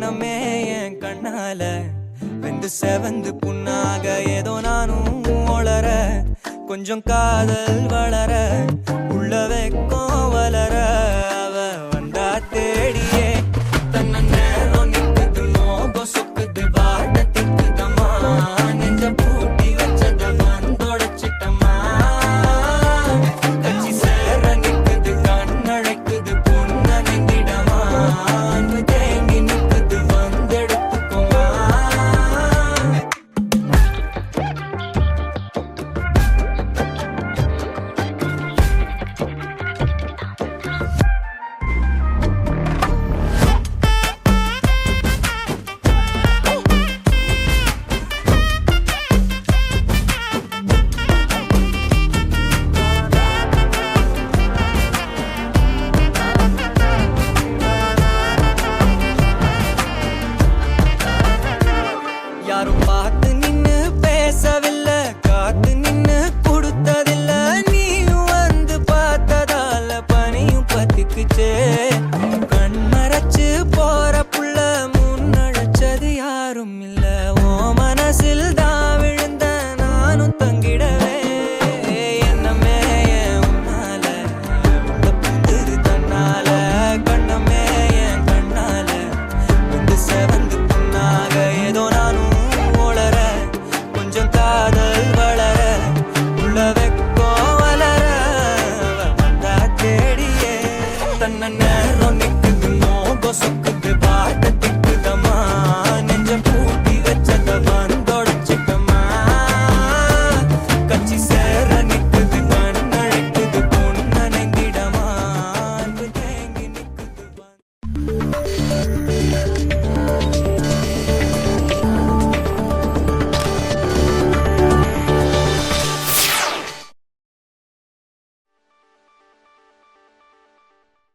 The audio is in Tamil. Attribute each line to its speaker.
Speaker 1: கண்ணமே என் கண்ணால வெந்து செவந்து புண்ணாக ஏதோ நானும் ஒளர கொஞ்சம் காதல் வளர உள்ள வெக்கம் வளர அவ வந்தா தேடியே தன்ன நேரம் நிக்குது மோகம் சொக்குது வாட்ட திக்குதம்மா நெஞ்ச பூட்டி வச்சத வந்தொடச்சிட்டம்மா கட்சி சேர நிக்குது கண்ணழைக்குது பொண்ண நெங்கிடமா அன்பு தேங்கி நிக்குது வந்தெடுத்துக்குமா யாரும் பார்த்து நின்னு பேசவில்லை காத்து நின்னு கொடுத்ததில்ல நீயும் வந்து பார்த்ததால பனியும் பத்திக்குச்சே கண் மறைச்சு போற புள்ள முன்னழைச்சது யாரும் இல்ல ஓ மனசில் தான் விழுந்த நானும் தங்கிடவே என்னமே என் உன்னால உள்ள புந்துரு தன்னால கண்ணமே என் கண்ணால வந்து செவந்து புண்ணாக ஏதோ நானும் ஒளர கொஞ்சம் காதல் வளர உள்ள வெக்கோ வளர அவ வந்தா தேடியே தன்ன நேரம் நிக்குது மோகம் சொக்குது